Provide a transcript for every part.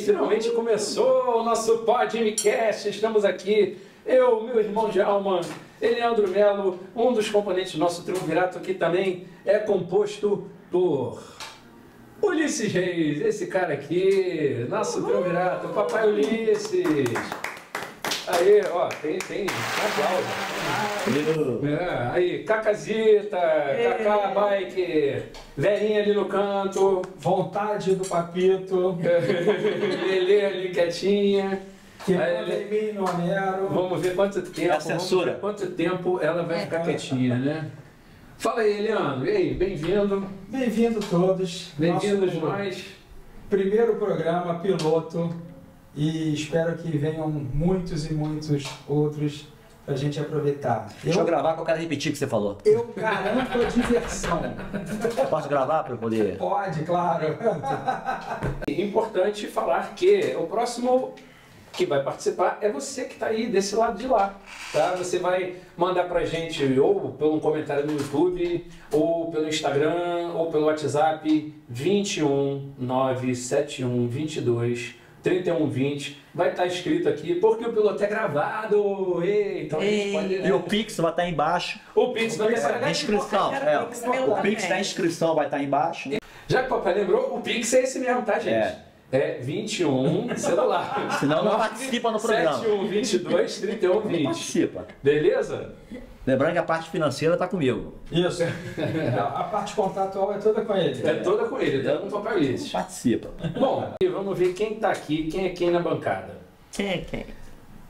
finalmente começou o nosso podcast. Estamos aqui, eu, meu irmão de alma, Eleandro Melo, um dos componentes do nosso triunvirato, que também é composto por Ulisses Reis, esse cara aqui, nosso triunvirato, Papai Ulisses. Aí, ó, tem aplauso. Aí, Cacazita, Cacá Bike, Verinha ali no canto. Vontade do Papito. Lelê ali quietinha. Que mim no anero. Vamos ver quanto tempo. É a censura. Quanto tempo ela vai ficar quietinha, né? Fala aí, Leandro. E aí, bem-vindo. Bem-vindo todos. Bem-vindos Nosso nós. primeiro programa piloto. E espero que venham muitos e muitos outros pra gente aproveitar. Deixa eu gravar que eu quero repetir o que você falou. Eu garanto a diversão. Posso gravar para eu poder? Pode, claro. É importante falar que o próximo que vai participar é você que está aí desse lado de lá, tá? Você vai mandar pra gente ou pelo comentário no YouTube, ou pelo Instagram, ou pelo WhatsApp 21 971 22 3120, vai estar escrito aqui, porque o piloto é gravado. Então a gente pode, né? E o Pix vai estar embaixo. O Pix vai estar A inscrição. O Pix da inscrição vai estar embaixo. Já que o papai lembrou, o Pix é esse mesmo, tá, gente? É 21 celular. Senão não participa no programa. 71 22 31 20. Participa. Beleza? Lembrando que a parte financeira está comigo. Isso. A parte contratual é toda com ele. É toda com ele, tá com o papai Ulisses. Participa. Bom, e vamos ver quem tá aqui, quem é quem na bancada. Quem é quem?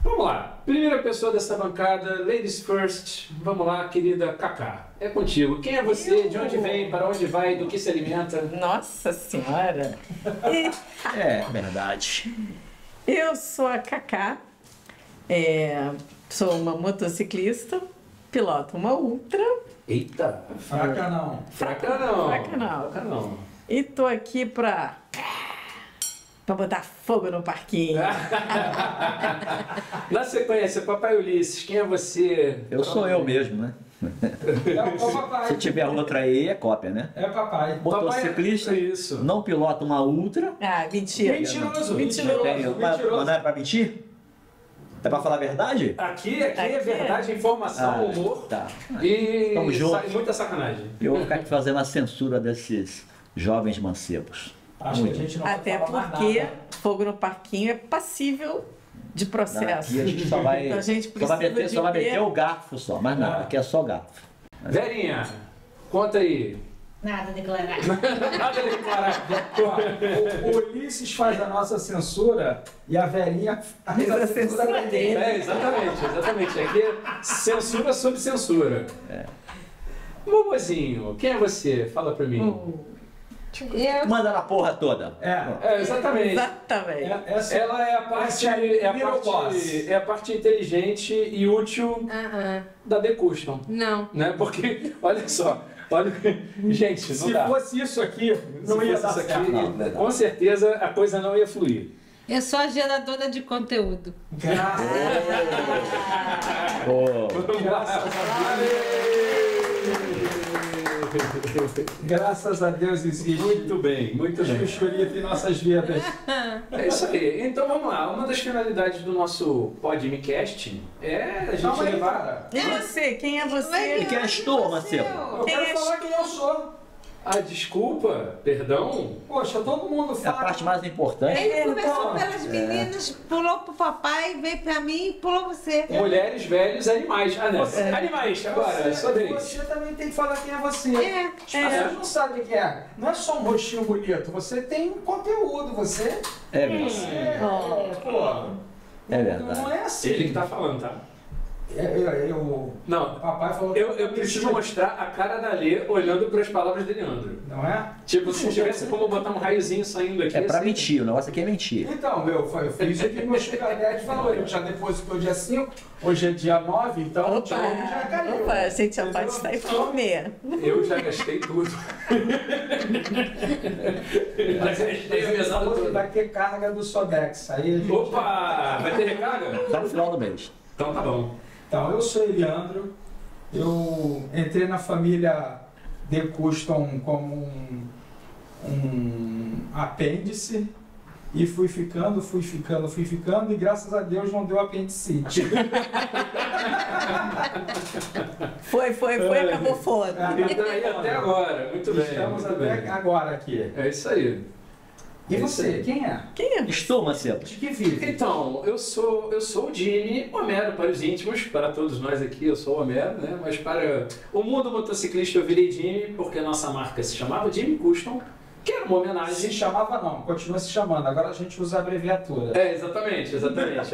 Vamos lá, primeira pessoa dessa bancada, ladies first. Vamos lá, querida Cacá, é contigo. Quem é você, de onde vem, para onde vai, do que se alimenta? Nossa Senhora! É verdade. Eu sou a Cacá, sou uma motociclista, piloto uma Ultra. Eita! Fraca não. Fraca não. Fraca não. Fraca não. E tô aqui pra botar fogo no parquinho. Na sequência, papai Ulisses, quem é você? Eu sou eu mesmo, né? É o papai. Se tiver outra aí, é cópia, né? É papai. Motociclista, Papai, isso. não pilota uma Ultra. Ah, mentira. Mentiroso. Mas não é para mentir? É para falar a verdade? Aqui é verdade, informação, humor Tá. e Tamo junto. muita sacanagem. Eu vou ficar aqui fazendo a censura desses jovens mancebos. Acho que a gente não Até vai falar mais porque nada. fogo no parquinho é passível de processo. Aqui a gente só vai, Então a gente só vai precisa meter, só vai de ter- meter o garfo só, mas nada, aqui é só garfo. Verinha, conta aí. Nada a declarar. Nada a declarar. O Ulisses faz a nossa censura e a Verinha faz a censura dele. Exatamente. Aqui é censura sobre censura. Bobozinho, quem é você? Fala pra mim. Eu Manda na porra toda. Exatamente. Exatamente. Ela é a parte, é a parte inteligente e útil da The Custom, não. né? Porque, olha só, gente, não Se dá. fosse isso aqui, não Se ia fosse dar isso aqui, certo. Não. com certeza a coisa não ia fluir. Eu sou a geradora de conteúdo. Graças Ô, Graças a Deus existe. Muito bem, muito bem. Chuchurita em nossas vidas. É isso aí. Então vamos lá. Uma das finalidades do nosso podcast é a gente Calma aí, levar. cara. E você? Quem é você? Quem és tu, Marcelo? Eu Quem quero és falar quem eu sou. Ah, desculpa, perdão. Poxa, todo mundo É a fala. parte mais importante. Ele começou então, pelas meninas, pulou pro papai, veio pra mim e pulou você. Mulheres, velhos, animais. Ah, não. Animais, agora, sua vez. Você também tem que falar quem é você. É. As pessoas não sabem quem é. Não é só um rostinho bonito, você tem um conteúdo, você. É verdade. Pô. É verdade. Não é assim. Ele que tá falando, tá? O Não. papai falou. Eu preciso mostrar a cara da Lê olhando para as palavras de Leandro. Não é? Tipo, se tivesse como botar um raiozinho saindo aqui. É pra assim. mentir, o negócio aqui é mentir. Então, eu fiz o que meu Sugarnet falou. Ele já depositou dia 5, hoje é dia 9, então o Opa, jogo já caiu. opa, a gente já pode estar e comer. Eu já gastei tudo. Já gastei a mesada Falou que toda. vai ter carga do Sodex. Aí a gente... Opa! Vai ter recarga? Só no final do mês. Então tá bom. Então, eu sou Eliandro. Eu entrei na família The Custom como um apêndice E fui ficando, e graças a Deus não deu apendicite. Foi, acabou foda. E daí até agora, muito bem. Estamos muito até bem. agora aqui. É isso aí. E É você, isso aí. quem é? Quem é? Estou, Marcelo. De que vive? Então, eu sou o Jimmy Homero para os íntimos, para todos nós aqui, eu sou o Homero, né? Mas para o mundo motociclista eu virei Jimmy, porque a nossa marca se chamava Jimmy Custom, que era uma Se homenagem. chamava não, continua se chamando. Agora a gente usa a abreviatura. É, exatamente.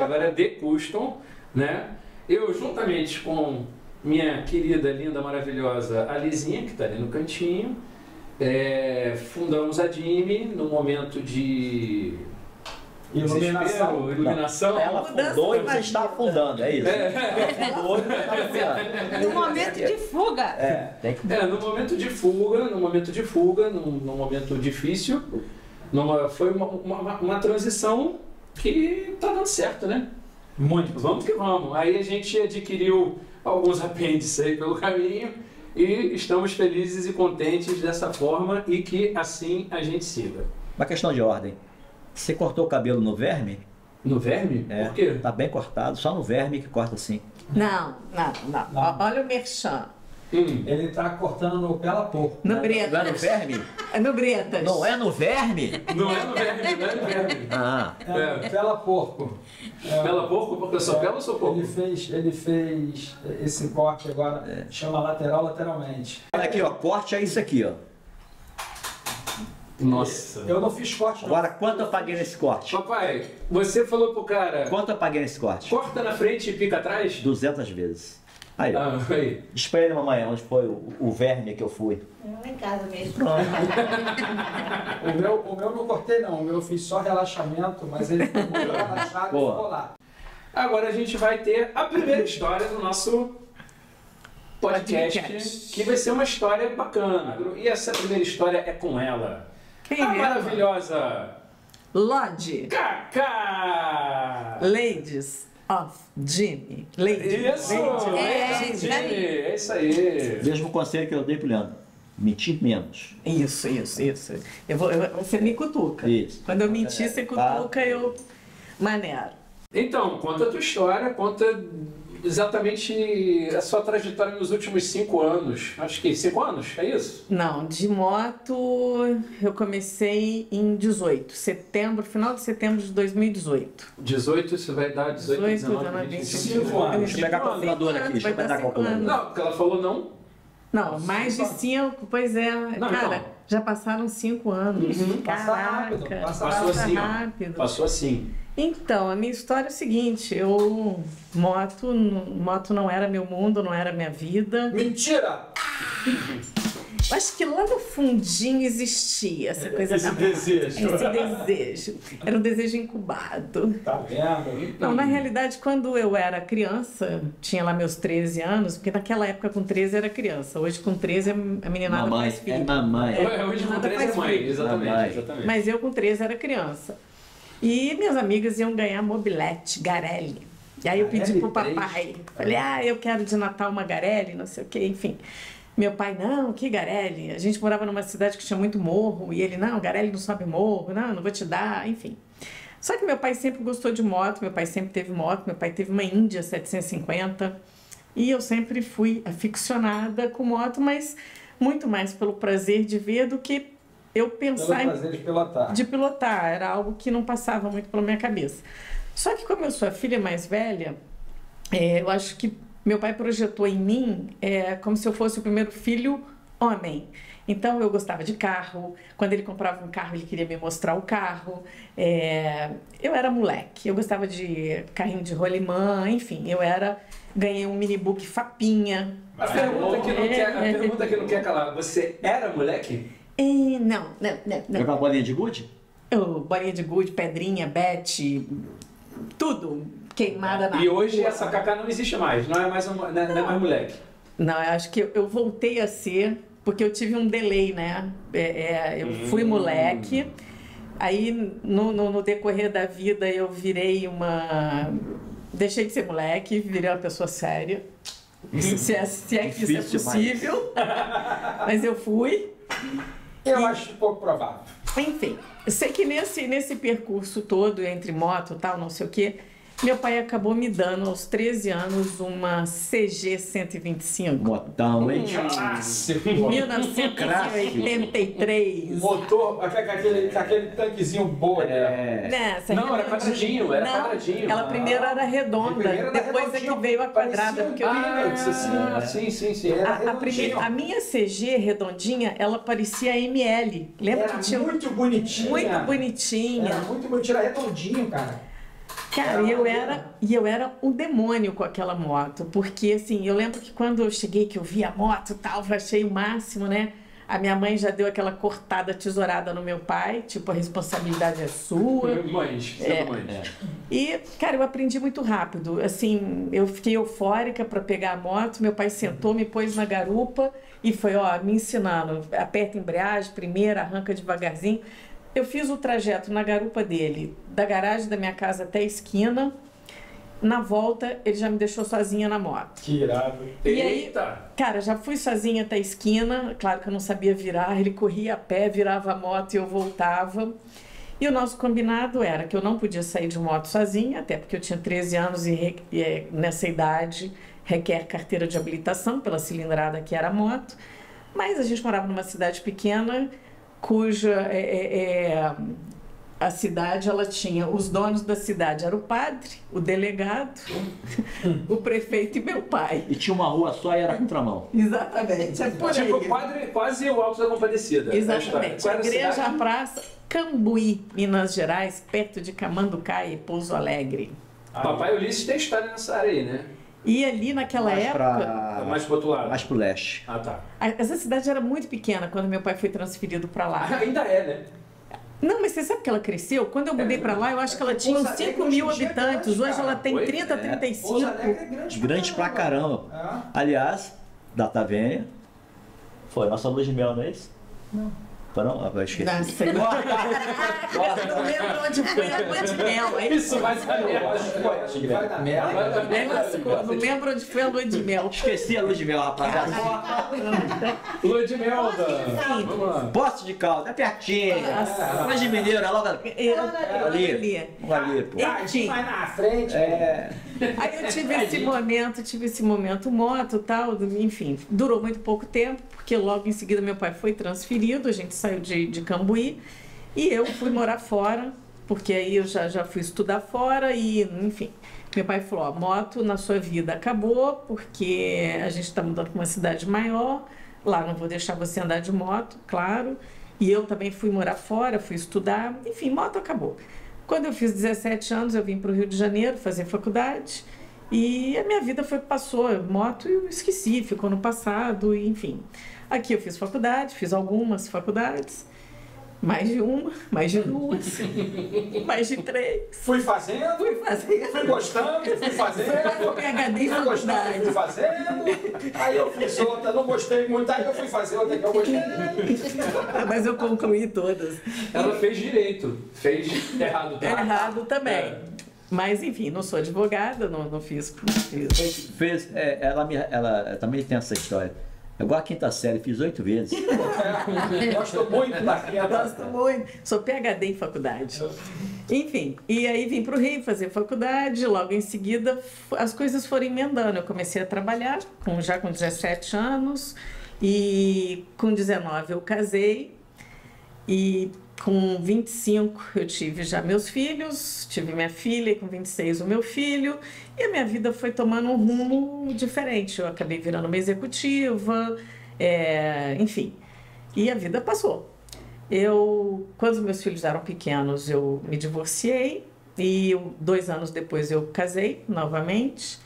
Agora é The Custom, né? Eu, juntamente com minha querida, linda, maravilhosa Alizinha, que está ali no cantinho, fundamos a Jimmy no momento de Iluminação. desespero, iluminação. Ela fundou e você está afundando, é isso. Ela fundou e você está afundando. No momento de fuga. Tem que... No momento de fuga, num momento difícil, foi uma transição que tá dando certo, né? Muito. Vamos que vamos. Aí a gente adquiriu alguns apêndices aí pelo caminho e estamos felizes e contentes dessa forma e que assim a gente siga. Uma questão de ordem. Você cortou o cabelo no verme? No verme? É. Por quê? Tá bem cortado, só no verme que corta assim. Não. Olha o merchan. Ele tá cortando no pela pouco. No Não é Bretas. no verme? No Bretas. Não é no verme? Não é no verme. Ah, Pela porco. Pela porco? Porque eu sou pela ou sou porco? Ele fez esse corte agora, chama lateralmente. olha aqui, ó, corte é isso aqui, ó. Nossa. Eu não fiz corte, não. Agora, quanto eu paguei nesse corte? Papai, você falou pro cara, Quanto eu paguei nesse corte? corta na frente e pica atrás? 200 vezes. Aí, ó. Aí. Diz pra ele, mamãe, onde foi o verme que eu fui. Lá em casa mesmo. O meu não cortei, não. O meu eu fiz só relaxamento, mas ele ficou muito relaxado e Boa. ficou lá. Agora a gente vai ter a primeira história do nosso podcast, Podcast. que vai ser uma história bacana. E essa primeira história é com ela, Quem a é? maravilhosa Lodge. Cacá! Ladies of Jimmy. Isso! Ladies. É isso aí! Mesmo conselho que eu dei pro Leandro. Mentir menos. Isso. Você me cutuca. Isso. Quando eu mentir, você cutuca, eu maneiro. Então, conta a tua história, conta exatamente a sua trajetória nos últimos 5 anos. Acho que 5 anos, é isso? Não, de moto eu comecei em 18, final de setembro de 2018. 18, isso vai dar 18, 19, 20, 25 anos. Deixa eu pegar a calculadora aqui, deixa eu pegar a calculadora. Não, porque ela falou não. Não, mais de 5, pois é. Não, cara, então. já passaram 5 anos. Passa rápido, Caraca, passa Passou assim, ó. rápido. Passou assim. Então, a minha história é o seguinte, moto não era meu mundo, não era minha vida. Mentira! Acho que lá no fundinho existia essa coisa Esse da desejo. Esse desejo. Era um desejo incubado. Tá vendo? Não, na realidade, quando eu era criança, tinha lá meus 13 anos, porque naquela época com 13 era criança. Hoje com 13 a meninada Mamãe, faz filho. é mamãe. Hoje com nada 13 é faz mãe, filho. exatamente, Mamãe. exatamente. Mas eu com 13 era criança. E minhas amigas iam ganhar mobilete, Garelli. E aí eu pedi pro Garelli papai. Falei, eu quero de Natal uma Garelli, não sei o quê, enfim. Meu pai, não, que Garelli? A gente morava numa cidade que tinha muito morro. E ele, não, Garelli não sobe morro, não vou te dar, enfim. Só que meu pai sempre gostou de moto, meu pai sempre teve moto, meu pai teve uma Índia 750. E eu sempre fui aficionada com moto, mas muito mais pelo prazer de ver do que eu pensar Pelo prazer de pilotar. de pilotar, era algo que não passava muito pela minha cabeça. Só que como eu sou a filha mais velha, eu acho que meu pai projetou em mim como se eu fosse o primeiro filho homem. Então eu gostava de carro, quando ele comprava um carro ele queria me mostrar o carro, eu era moleque, eu gostava de carrinho de rolimã, enfim, ganhei um minibook Fapinha. A pergunta que não quer calar, você era moleque? Não. Jogava bolinha de gude? Bolinha de gude, pedrinha, bete, tudo queimada na E hoje rua. essa Cacá não existe mais, não é mais moleque. Não, eu acho que eu voltei a ser, porque eu tive um delay, né? Eu fui moleque, aí no decorrer da vida eu virei deixei de ser moleque, virei uma pessoa séria. Se é que isso é Difícil, possível. Mas eu fui. Eu acho pouco provável. Enfim, eu sei que nesse percurso todo, entre moto e tal, não sei o quê, meu pai acabou me dando, aos 13 anos, uma CG 125. Botão, hein? Clássico. 1983. Motor, aquele tanquezinho bom, né? Nessa, Não, era quadradinho, era Não, quadradinho. ela primeiro era redonda, Primeiro era depois é redondinho, que veio a quadrada. parecia Porque eu vi... sim. Era A redondinho. minha CG redondinha, ela parecia ML. Lembra Era que tinha muito bonitinha. muito bonitinha. Era muito bonitinha, era redondinho, cara. Cara, eu era um demônio com aquela moto, porque assim, eu lembro que quando eu cheguei, que eu vi a moto e tal, eu achei o máximo, né? A minha mãe já deu aquela cortada, tesourada no meu pai, tipo, a responsabilidade é sua. Mães. E, cara, eu aprendi muito rápido. Assim, eu fiquei eufórica para pegar a moto, meu pai sentou, me pôs na garupa e foi, ó, me ensinando. Aperta a embreagem primeiro, arranca devagarzinho. Eu fiz o trajeto na garupa dele, da garagem da minha casa até a esquina. Na volta, ele já me deixou sozinha na moto. Que irado. E aí, Eita! cara, já fui sozinha até a esquina. Claro que eu não sabia virar. Ele corria a pé, virava a moto e eu voltava. E o nosso combinado era que eu não podia sair de moto sozinha, até porque eu tinha 13 anos e nessa idade requer carteira de habilitação pela cilindrada que era a moto. Mas a gente morava numa cidade pequena, cuja a cidade, ela tinha, os donos da cidade era o padre, o delegado, o prefeito e meu pai. E tinha uma rua só e era contramão. Exatamente, é por aí. Tipo, quase o Alto da Compadecida. Exatamente, Qual a era igreja, cidade? a praça, Cambuí, Minas Gerais, perto de Camanducaia e Pouso Alegre. Papai Ulisses tem história nessa área aí, né? E ali naquela Mais época, Mais pro outro lado. mais pro leste. Ah, tá. essa cidade era muito pequena quando meu pai foi transferido para lá. Ainda é, né? Não, mas você sabe que ela cresceu? Quando eu mudei para lá, eu acho que ela tinha uns Pouso Alegre 5 mil hoje em dia é habitantes. grande, Hoje ela cara. tem Oi? 30, É. 35. Pouso Alegre é Grande pra caramba. Aliás, Data Vênia, foi nossa lua de mel, não é isso? Não. Foi não? Ah, eu esqueci. Nossa, eu não lembro onde foi a lua de mel. É Isso vai saber. Vai dar merda. Não lembro onde foi a lua de mel. Esqueci a lua de mel, rapaziada. Lua de mel, Enfim. vamos lá. Poço de Caldas, é pertinho. Lua de Mineiro, é logo ali. Ali, pô. Enfim. Mais na frente. Aí eu tive esse momento moto e tal, enfim, durou muito pouco tempo, porque logo em seguida meu pai foi transferido, a gente saiu de Cambuí e eu fui morar fora, porque aí eu já fui estudar fora e, enfim, meu pai falou, ó, moto na sua vida acabou, porque a gente está mudando para uma cidade maior, lá não vou deixar você andar de moto, claro, e eu também fui morar fora, fui estudar, enfim, moto acabou. Quando eu fiz 17 anos, eu vim para o Rio de Janeiro fazer faculdade e a minha vida passou moto e eu esqueci, ficou no passado, e, enfim. Aqui eu fiz faculdade, fiz algumas faculdades, mais de uma, mais de duas, mais de três. Fui fazendo, Fui fui gostando, fui fazendo. Fui PhD em Fui gostando, faculdade. fui fazendo. Aí eu fiz outra, não gostei muito, aí eu fui fazer outra que eu gostei. Mas eu concluí todas. Ela fez direito. Fez errado. tá? Errado também. Mas, enfim, não sou advogada, não fiz. Ela também tem essa história. É igual a quinta série, fiz 8 vezes. Gosto muito da quinta. Gosto muito. Sou PhD em faculdade. Enfim, e aí vim para o Rio fazer faculdade, logo em seguida as coisas foram emendando. Eu comecei a trabalhar já com 17 anos e com 19 eu casei e com 25 eu tive já meus filhos, tive minha filha e com 26 o meu filho e a minha vida foi tomando um rumo diferente. Eu acabei virando uma executiva, enfim, e a vida passou. Quando os meus filhos eram pequenos, eu me divorciei e 2 anos depois eu casei novamente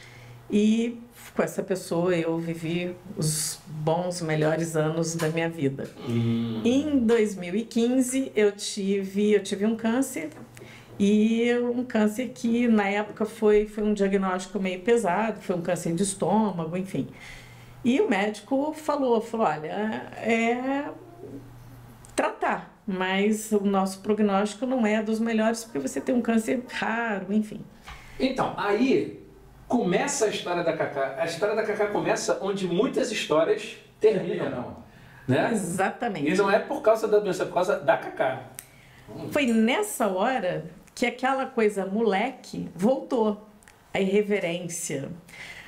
e com essa pessoa eu vivi os bons, melhores anos da minha vida. Em 2015 eu tive um câncer e um câncer que na época foi um diagnóstico meio pesado, foi um câncer de estômago, enfim. E o médico falou, olha, tratar, mas o nosso prognóstico não é dos melhores porque você tem um câncer raro, enfim. Então, aí começa a história da Cacá. A história da Cacá começa onde muitas histórias terminam. Né? Exatamente. E não é por causa da doença, é por causa da Cacá. Foi nessa hora que aquela coisa moleque voltou, a irreverência.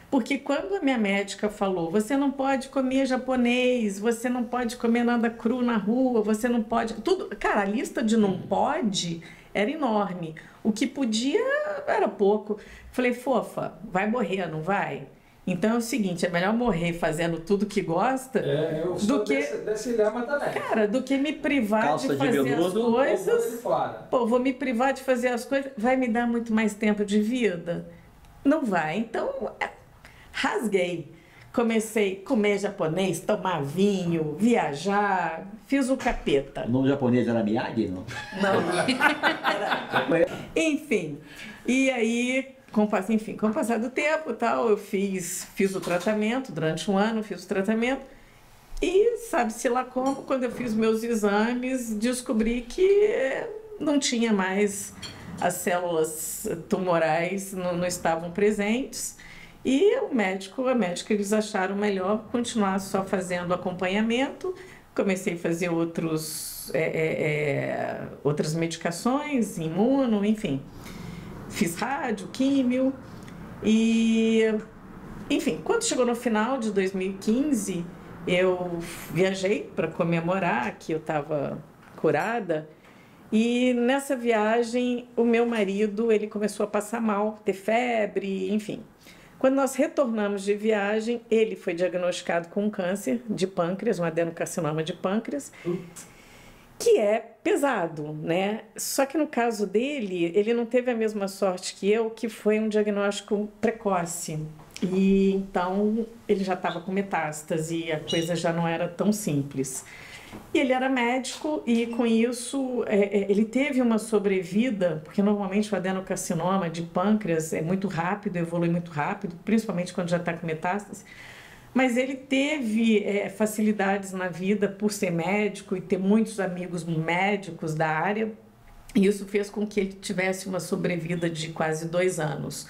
Porque quando a minha médica falou, você não pode comer japonês, você não pode comer nada cru na rua, você não pode... Tudo, cara, a lista de não pode era enorme. O que podia era pouco. Falei, fofa, vai morrer, não vai? Então é o seguinte, é melhor morrer fazendo tudo que gosta eu sou do que... desse lema também. Cara, do que me privar Calça de fazer as coisas... Pô, vou me privar de fazer as coisas, vai me dar muito mais tempo de vida? Não vai. Então... rasguei, comecei a comer japonês, tomar vinho, viajar, fiz o capeta. O nome japonês era Miyagi, não? Não. Enfim, e aí, com o passar do tempo, tal, eu fiz o tratamento, durante um ano fiz o tratamento, e sabe-se lá como, quando eu fiz meus exames, descobri que não tinha mais, as células tumorais não estavam presentes. E a médica, eles acharam melhor continuar só fazendo acompanhamento. Comecei a fazer outras medicações, imuno, enfim. Fiz rádio, químio. E, enfim, quando chegou no final de 2015, eu viajei para comemorar que eu estava curada. E nessa viagem, o meu marido, ele começou a passar mal, ter febre, enfim. Quando nós retornamos de viagem, ele foi diagnosticado com um câncer de pâncreas, um adenocarcinoma de pâncreas, que é pesado, né? Só que no caso dele, ele não teve a mesma sorte que eu, que foi um diagnóstico precoce. E então ele já estava com metástase e a coisa já não era tão simples. E ele era médico e, com isso, ele teve uma sobrevida, porque normalmente o adenocarcinoma de pâncreas é muito rápido, evolui muito rápido, principalmente quando já está com metástase. Mas ele teve facilidades na vida por ser médico e ter muitos amigos médicos da área. E isso fez com que ele tivesse uma sobrevida de quase 2 anos.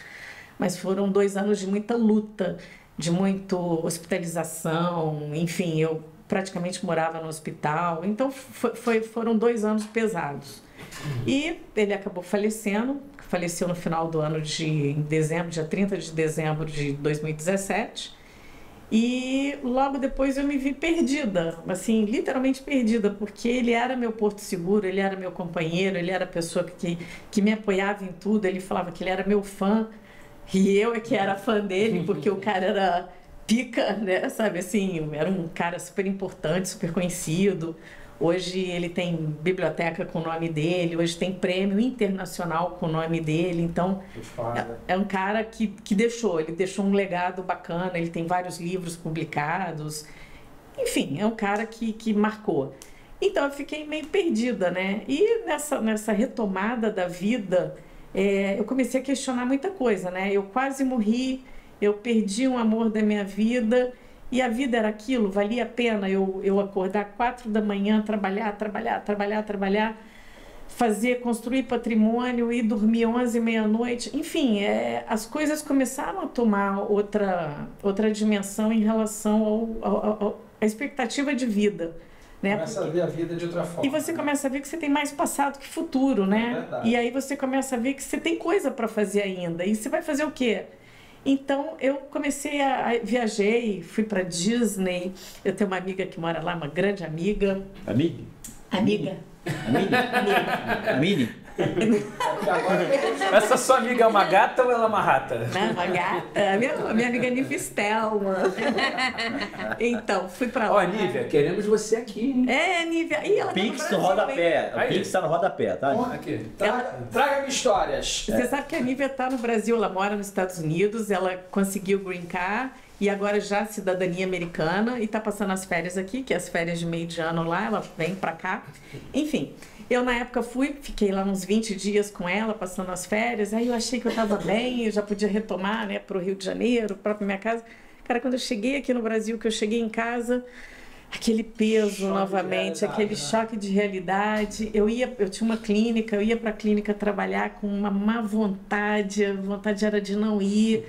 Mas foram 2 anos de muita luta, de muita hospitalização, enfim, eu praticamente morava no hospital, então foram 2 anos pesados. E ele acabou faleceu no final do ano em dezembro, dia 30 de dezembro de 2017, e logo depois eu me vi perdida, assim, literalmente perdida, porque ele era meu porto seguro, ele era meu companheiro, ele era a pessoa que me apoiava em tudo, ele falava que ele era meu fã, e eu é que era fã dele, porque o cara era pica, né? Sabe assim, era um cara super importante, super conhecido. Hoje ele tem biblioteca com o nome dele, hoje tem prêmio internacional com o nome dele. Então, é um cara que ele deixou um legado bacana, ele tem vários livros publicados. Enfim, é um cara que marcou. Então, eu fiquei meio perdida, né? E nessa retomada da vida, eu comecei a questionar muita coisa, né? Eu quase morri, eu perdi um amor da minha vida, e a vida era aquilo, valia a pena eu acordar 4 da manhã, trabalhar, construir patrimônio e dormir 11, meia-noite. Enfim, as coisas começaram a tomar outra dimensão em relação à expectativa de vida. Né? Começa a ver a vida de outra forma. E você começa a ver que você tem mais passado que futuro, né? E aí você começa a ver que você tem coisa para fazer ainda. E você vai fazer o quê? Então, eu comecei viajei, fui para Disney. Eu tenho uma amiga que mora lá, uma grande amiga. Amiga? Amiga. Amine? Essa sua amiga é uma gata ou ela é uma rata? Não, uma gata. Minha amiga Nívia. Então, fui pra lá. Ó, Nívia, queremos você aqui, hein? Nívia. E ela Pix no rodapé. O Pix tá no rodapé, tá? Aqui. Traga-me histórias. Você sabe que a Nívia tá no Brasil, ela mora nos Estados Unidos, ela conseguiu Green Card e agora já cidadania americana e tá passando as férias aqui, que é as férias de meio de ano lá, ela vem pra cá. Enfim. Eu, na época, fiquei lá uns 20 dias com ela, passando as férias. Aí eu achei que eu estava bem, eu já podia retomar, né, para o Rio de Janeiro, para minha casa. Cara, quando eu cheguei aqui no Brasil, que eu cheguei em casa, aquele peso novamente, aquele choque de realidade. Eu tinha uma clínica, eu ia para a clínica trabalhar com uma má vontade, a vontade era de não ir.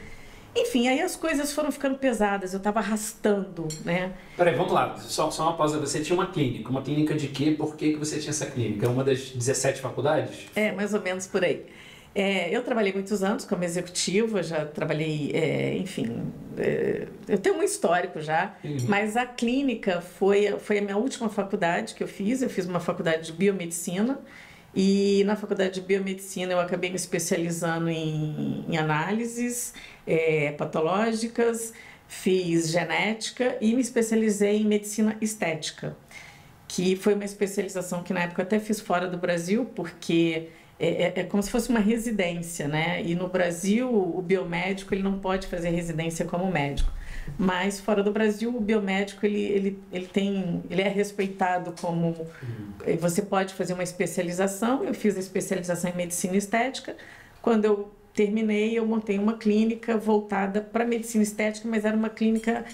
Enfim, aí as coisas foram ficando pesadas, eu estava arrastando, né? Peraí, vamos lá, só uma pausa. Você tinha uma clínica de quê? Por que você tinha essa clínica? É uma das 17 faculdades? É, mais ou menos por aí. Eu trabalhei muitos anos como executiva, já trabalhei, eu tenho um histórico já, mas a clínica foi a minha última faculdade que eu fiz uma faculdade de biomedicina, e na faculdade de biomedicina eu acabei me especializando em análises patológicas, fiz genética e me especializei em medicina estética, que foi uma especialização que na época eu até fiz fora do Brasil, porque é como se fosse uma residência, né? E no Brasil o biomédico ele não pode fazer residência como médico, mas fora do Brasil o biomédico ele é respeitado como você pode fazer uma especialização. Eu fiz a especialização em medicina estética. Quando eu terminei, eu montei uma clínica voltada para medicina estética, mas era uma clínica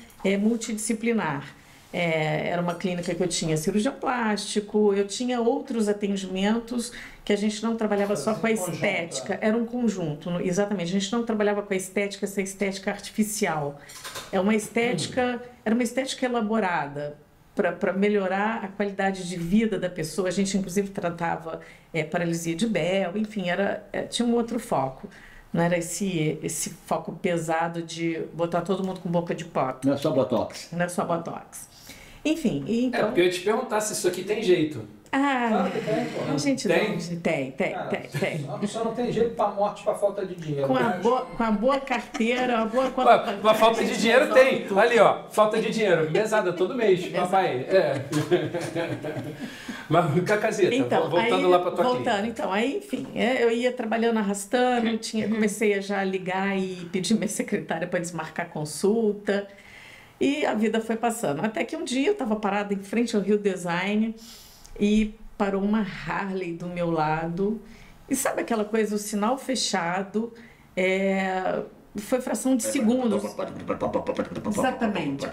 multidisciplinar. Era uma clínica que eu tinha cirurgião plástico, eu tinha outros atendimentos que a gente não trabalhava só com a estética, era um conjunto, exatamente, a gente não trabalhava com a estética, essa estética artificial. Era uma estética elaborada para melhorar a qualidade de vida da pessoa. A gente inclusive tratava paralisia de Bell, enfim, tinha um outro foco. Não era esse foco pesado de botar todo mundo com boca de pop. Não é só botox. Não é só botox. Enfim, então... porque eu ia te perguntar se isso aqui tem jeito. Claro que tem, pô. A gente tem. Só não tem jeito para morte, para falta de dinheiro. Com a boa carteira, Uma falta de dinheiro tem. Ali, ó, falta de dinheiro. Mesada todo mês, papai. Mas, Cacazeta, então, voltando aí, lá para tua clínica. Então, aí, enfim, eu ia trabalhando, arrastando, comecei a já ligar e pedir minha secretária para desmarcar consulta, e a vida foi passando. Até que um dia eu estava parada em frente ao Rio Design e parou uma Harley do meu lado, e sabe aquela coisa, o sinal fechado, foi fração de segundos. Exatamente.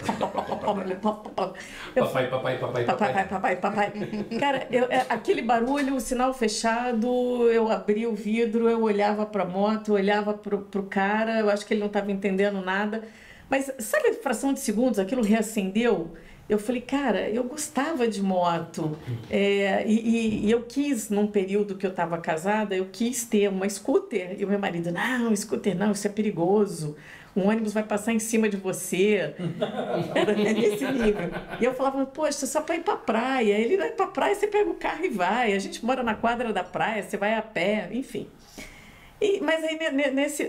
Papai. Cara, aquele barulho, o sinal fechado, eu abri o vidro, eu olhava para a moto, eu olhava pro cara, eu acho que ele não estava entendendo nada. Mas sabe a fração de segundos, aquilo reacendeu? Eu falei, cara, eu gostava de moto, e eu quis, num período que eu estava casada, eu quis ter uma scooter, e o meu marido, não, scooter não, isso é perigoso, um ônibus vai passar em cima de você, era nesse nível. E eu falava, poxa, só para ir para a praia, ele vai para a praia, você pega o carro e vai, a gente mora na quadra da praia, você vai a pé, enfim. Mas aí,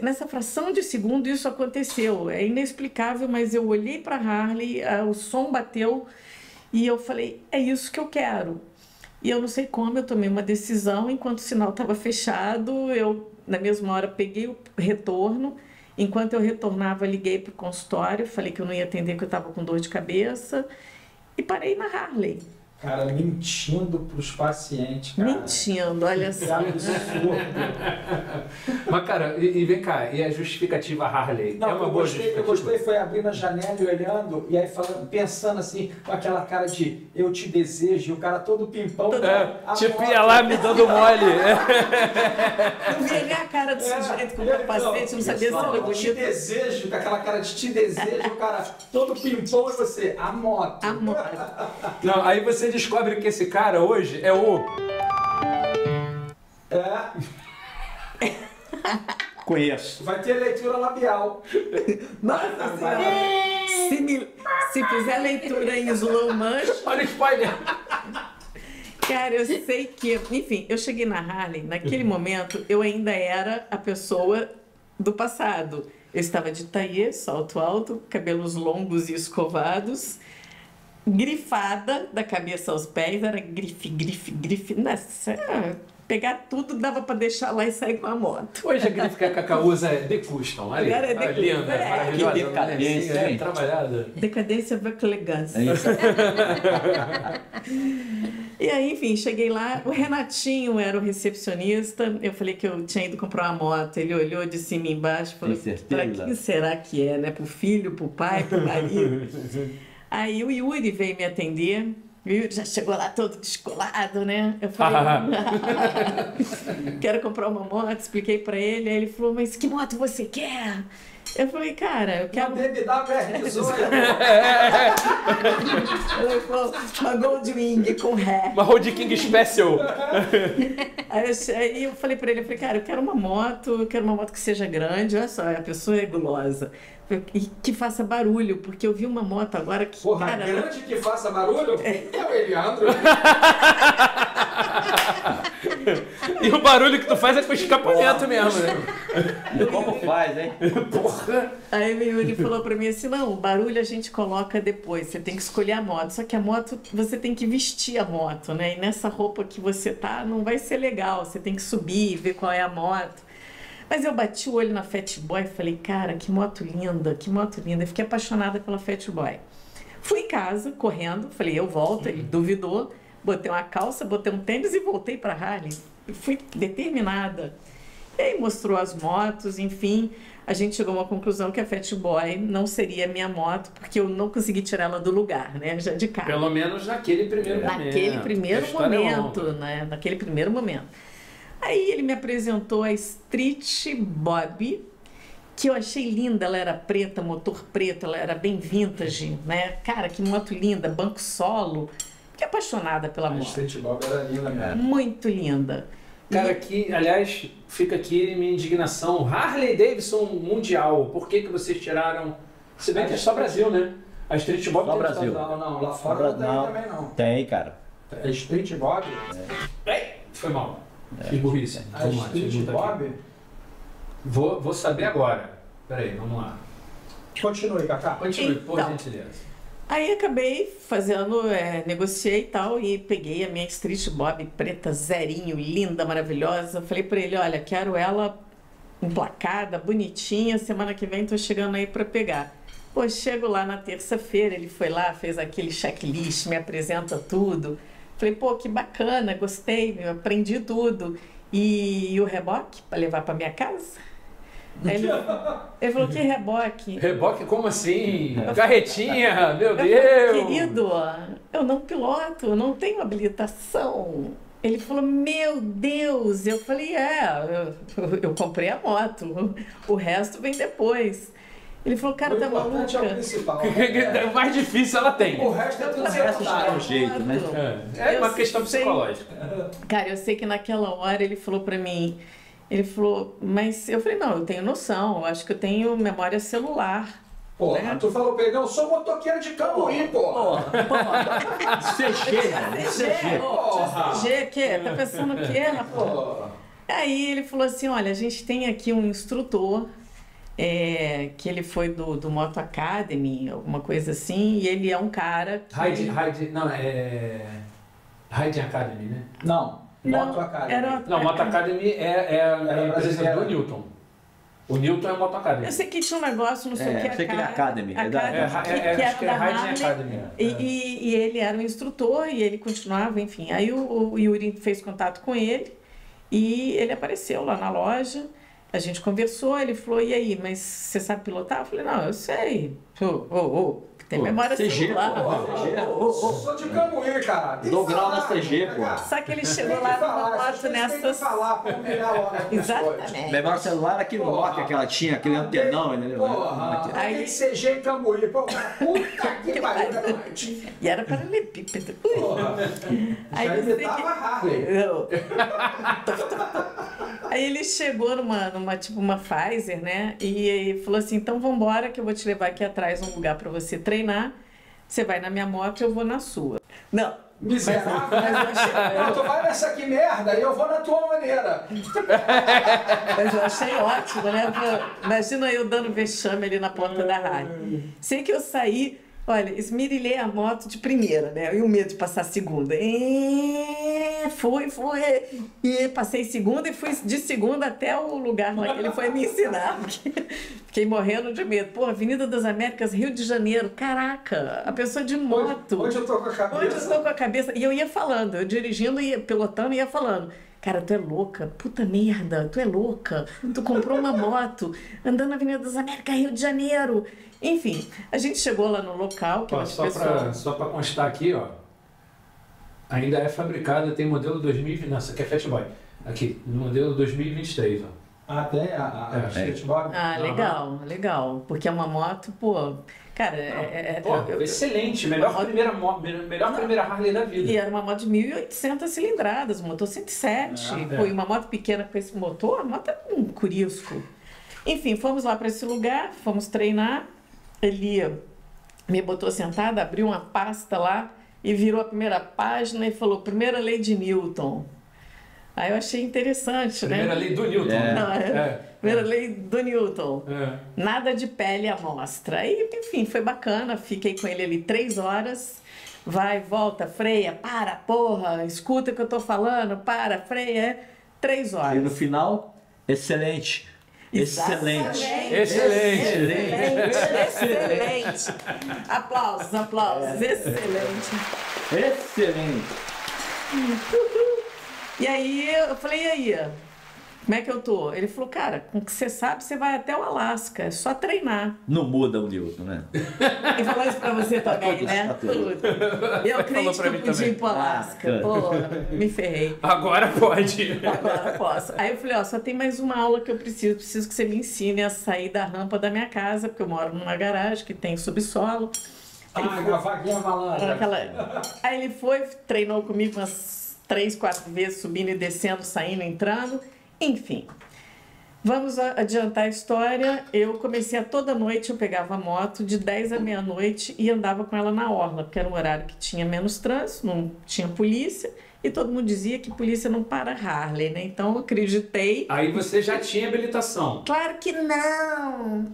nessa fração de segundo, isso aconteceu. É inexplicável, mas eu olhei para a Harley, o som bateu e eu falei, é isso que eu quero. E eu não sei como, eu tomei uma decisão, enquanto o sinal estava fechado, eu, na mesma hora, peguei o retorno. Enquanto eu retornava, liguei para o consultório, falei que eu não ia atender, que eu estava com dor de cabeça, e parei na Harley. Cara, mentindo para os pacientes, cara. Mentindo, olha só. Mas, cara, e vem cá, e a justificativa Harley? Não, é uma boa justificativa? Eu gostei, foi abrindo a janela e olhando, e aí falando, pensando assim, com aquela cara de eu te desejo, e o cara todo pimpão. Tipo, ia lá me dando mole. Não via nem a cara do sujeito com o capacete, não sabia se era bonito. Te desejo, com aquela cara de te desejo, o cara todo pimpão, e você, a moto. A moto. Não, aí você descobre que esse cara hoje é o... Conheço. Vai ter leitura labial. Nossa Senhora. Se fizer leitura em slow motion... Olha o spoiler. Cara, eu sei que... Enfim, eu cheguei na Harley, naquele momento, eu ainda era a pessoa do passado. Eu estava de taillé, salto alto, cabelos longos e escovados, grifada da cabeça aos pés, era grife. Nossa, pegar tudo dava para deixar lá e sair com a moto. Hoje a grife que a Cacau usa é The Custom. Ali, agora é The Custom. Linda, maravilhosa. Que decadência, hein? Trabalhada. Decadência avec elegância. É isso. E aí, enfim, cheguei lá, o Renatinho era o recepcionista, eu falei que eu tinha ido comprar uma moto, ele olhou de cima e embaixo e falou, para quem será que é, né? Pro filho, pro pai, pro marido? Aí o Yuri veio me atender, o Yuri já chegou lá todo descolado, né? Eu falei, quero comprar uma moto, expliquei para ele, aí ele falou, mas que moto você quer? Eu falei, cara, eu quero... Uma BBWR18. Ela falou, uma Goldwing com ré. Uma Road King Special. Aí eu falei pra ele, eu falei, cara, eu quero uma moto que seja grande, olha só, a pessoa é gulosa. E que faça barulho, porque eu vi uma moto agora que... Porra, cara, grande que faça barulho? É o Eliandro. E o barulho que tu faz é com escapamento mesmo, né? Como faz, hein? Porra. Aí o Yuri falou pra mim assim, não, o barulho a gente coloca depois, você tem que escolher a moto. Só que a moto, você tem que vestir a moto, né? E nessa roupa que você tá, não vai ser legal, você tem que subir, ver qual é a moto. Mas eu bati o olho na Fat Boy e falei, cara, que moto linda, que moto linda. Eu fiquei apaixonada pela Fat Boy. Fui em casa, correndo, falei, eu volto, ele duvidou. Botei uma calça, botei um tênis e voltei para Harley. Fui determinada. E aí mostrou as motos, enfim. A gente chegou a uma conclusão que a Fat Boy não seria minha moto, porque eu não consegui tirar ela do lugar, né? Já de cara. Pelo menos naquele primeiro momento. Naquele primeiro momento, né? Naquele primeiro momento. Aí ele me apresentou a Street Bob, que eu achei linda. Ela era preta, motor preto, ela era bem vintage, né? Cara, que moto linda, banco solo. Fiquei apaixonada pela moto. A Street Bob era linda mesmo. Muito linda. Cara, aqui, aliás, fica aqui minha indignação. Harley Davidson Mundial, por que vocês tiraram? Se bem que é só Brasil, né? A Street Bob Só tem Brasil. Não, lá fora não tem também não. Tem, cara. A Street Bob? Foi mal. Fiz burrice. A Vamos lá, deixa eu Street botar aqui. Bob? Vou saber agora. Peraí, vamos lá. Continue, Cacá. Continue, por Então. gentileza. Aí acabei fazendo, negociei e tal, e peguei a minha Street Bob preta, zerinho, linda, maravilhosa. Falei pra ele, olha, quero ela emplacada, bonitinha, semana que vem tô chegando aí pra pegar. Pô, chego lá na terça-feira, ele foi lá, fez aquele checklist, me apresenta tudo. Falei, pô, que bacana, gostei, aprendi tudo. E o reboque para levar para minha casa? Aí ele falou, que reboque? Reboque, como assim? Carretinha, meu Deus! Querido, eu não piloto, eu não tenho habilitação. Ele falou, meu Deus! Eu falei, eu comprei a moto, o resto vem depois. Ele falou, cara, tá maluca? É o principal. O mais difícil ela tem. O resto é tudo É um jeito, né? É uma questão sei. psicológica. Cara, eu sei que naquela hora ele falou pra mim, ele falou, mas eu falei, não, eu tenho noção, eu acho que eu tenho memória celular. Porra, né? tu falou pra ele, eu sou motoqueiro de Cambuí, porra. CG, que? Tá pensando o quê, rapaz? Aí ele falou assim, olha, a gente tem aqui um instrutor, que ele foi do Moto Academy, alguma coisa assim, e ele é um cara que... Riding Academy, né? Não, Moto Academy. Não, Moto Academy é a empresa do Newton. O Newton é a Moto Academy. Eu sei que tinha um negócio, não sei o que, sei que ele é Academy. Academy, acho que é da Riding Harley, Academy. e ele era um instrutor e ele continuava, enfim. Aí o Yuri fez contato com ele e ele apareceu lá na loja. A gente conversou, ele falou, e aí, mas você sabe pilotar? Eu falei, não, eu sei. Tem memória CG, celular. Sou de Cambuí, cara. Dou grau na CG, pô. Só que ele chegou lá numa moto nessas... Exatamente. Memória celular, aquele Nokia que ela tinha, aquele antenão, entendeu? Porra, aí CG em Cambuí. Pô, puta que pariu. E era paralelepípedo. Aí Já eu sei imitava que- Harley. Aí ele chegou numa tipo uma Pfizer, né? E falou assim, então vambora que eu vou te levar aqui atrás um lugar pra você treinar. Você vai na minha moto e eu vou na sua. Não. Miserável. Não, tu vai nessa aqui merda e eu vou na tua maneira. Mas eu achei ótimo, né? Imagina eu dando vexame ali na porta da rádio. Sei que eu saí, olha, esmirilhei a moto de primeira, né? E o medo de passar a segunda. Fui. E passei segunda e fui de segunda até o lugar lá que ele foi me ensinar. Fiquei morrendo de medo. Pô, Avenida das Américas, Rio de Janeiro. Caraca, a pessoa de moto. Onde eu tô com a cabeça? Onde eu estou com a cabeça? E eu ia falando, eu dirigindo, ia pilotando e ia falando. Cara, tu é louca, puta merda, tu é louca. Tu comprou uma moto, andando na Avenida das Américas, Rio de Janeiro. Enfim, a gente chegou lá no local, que Ó, as pessoas... só pra constar aqui, ó. Ainda é fabricada, tem modelo 2020. Nossa, aqui é Fat Boy. Aqui, no modelo 2023, ó. Até a skateboard. Ah, legal, legal. Porque é uma moto, pô... Cara, excelente. Melhor primeira Harley da vida. E era uma moto de 1.800 cilindradas, um motor 107. Pô, e uma moto pequena com esse motor, a moto é um curisco. Enfim, fomos lá para esse lugar, fomos treinar. Ele me botou sentada, abriu uma pasta lá e virou a primeira página e falou: primeira lei de Newton. Aí eu achei interessante, primeira lei do Newton. Primeira lei do Newton. Nada de pele à mostra. Aí, enfim, foi bacana. Fiquei com ele ali 3 horas. Vai, volta, freia, para, porra, escuta o que eu tô falando, para, freia. 3 horas. E no final, excelente. Excelente. Excelente. Aplausos. Excelente. E aí, eu falei, e aí? Como é que eu tô? Ele falou, cara, com o que você sabe, você vai até o Alasca, é só treinar. Não muda o Newton, né? Ele falou isso pra você também, né? Eu creio que eu podia ir pro Alasca. Pô, me ferrei. Agora pode. Agora posso. Aí eu falei, ó, só tem mais uma aula que eu preciso que você me ensine a sair da rampa da minha casa, porque eu moro numa garagem que tem subsolo. A vaguinha malandra. Aí ele foi, treinou comigo umas 3, 4 vezes, subindo e descendo, saindo, entrando. Enfim, vamos adiantar a história. Eu comecei toda noite, eu pegava a moto de 10 à meia-noite e andava com ela na orla, porque era um horário que tinha menos trânsito, não tinha polícia, e todo mundo dizia que polícia não para Harley, né? Então eu acreditei. Aí você já tinha habilitação? Claro que não.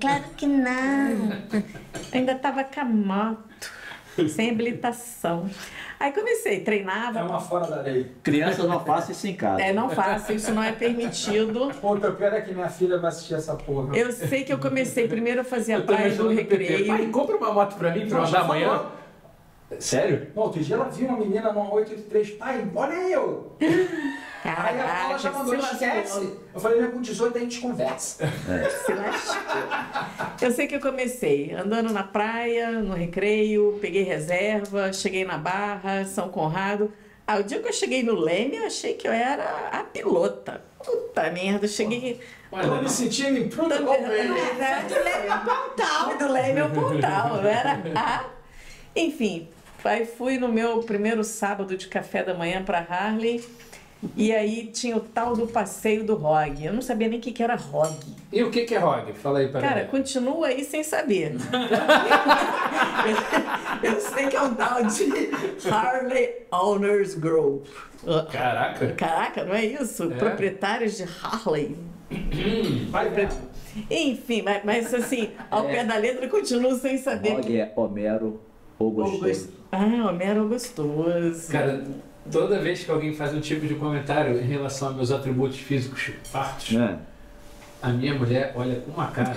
Ainda estava com a moto, sem habilitação. Aí comecei, treinava. É uma fora da lei. Crianças não façam isso em casa. Não faço, isso não é permitido. Pô, o pior é que minha filha vai assistir essa porra. Eu sei que eu comecei primeiro a fazer a praia do recreio. Pai, compra uma moto pra mim pra eu andar amanhã. Sério? Não, outro dia ela viu uma menina numa 883, pai, olha eu! Aí ela já mandou esquece. Eu falei, com 18 a gente conversa. Se lascou. Eu sei que eu comecei andando na praia, no recreio, peguei reserva, cheguei na Barra, São Conrado. O dia que eu cheguei no Leme, eu achei que eu era a pilota. Puta merda, eu cheguei... Tô me sentindo em pronto. Do Leme ao Pontal. Do Leme ao Pontal, eu era a... Enfim, aí fui no meu primeiro sábado de café da manhã para Harley. E aí tinha o tal do passeio do ROG. Eu não sabia nem o que era ROG. E o que é ROG? Fala aí para mim. Cara, continua aí sem saber. Eu sei que é um tal de Harley Owners Group. Caraca, não é isso? Proprietários de Harley. Enfim, mas assim, ao pé da letra eu continuo sem saber. ROG é Homero o Gostoso. Homero o Gostoso. Cara, toda vez que alguém faz um tipo de comentário em relação a meus atributos físicos fartos, a minha mulher olha com uma cara.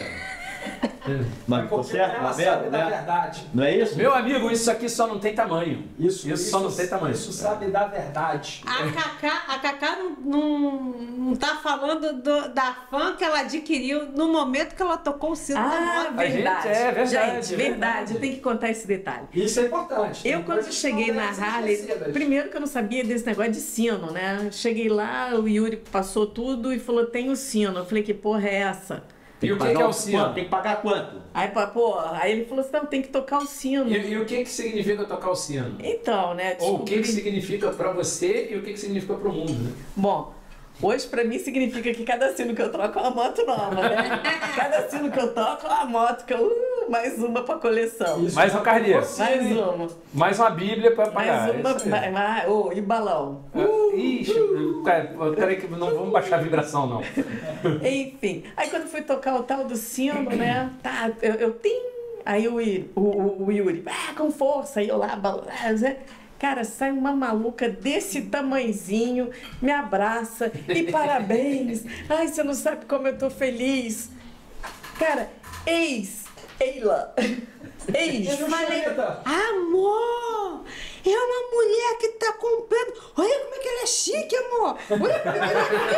Mas você sabe da verdade. Não é isso? Meu amigo, isso aqui só não tem tamanho. Isso só não tem tamanho. Isso sabe da verdade. A Cacá não tá falando da fã que ela adquiriu no momento que ela tocou o sino da moto. Verdade. Verdade. Gente, verdade. Eu tenho que contar esse detalhe. Isso é importante. Eu, quando cheguei na Harley, primeiro que eu não sabia desse negócio de sino, né? Cheguei lá, o Yuri passou tudo e falou, tem o sino. Eu falei, que porra é essa? E o que é o sino? Tem que pagar quanto? Aí ele falou assim, não, tem que tocar o sino. E o que significa tocar o sino? Então, né? Ou o que significa pra você e o que significa pro mundo, né? Bom, hoje pra mim significa que cada sino que eu toco é uma moto nova, né? Cada sino que eu toco é uma moto que eu... mais uma pra coleção. Isso, mais um carneiro. Mais uma. Mais uma bíblia pra pagar. Mais uma. E balão. Ixi, peraí que não vamos baixar a vibração, não. Enfim, aí quando fui tocar o tal do sino, né? Tá, eu tenho. Aí o Yuri, com força, aí eu lá, cara, sai uma maluca desse tamanzinho, me abraça e parabéns. Ai, você não sabe como eu tô feliz. Cara, Eila. Eu falei, amor, é uma mulher que tá comprando. Olha como é que ela é chique, amor. Olha como é que ela é chique,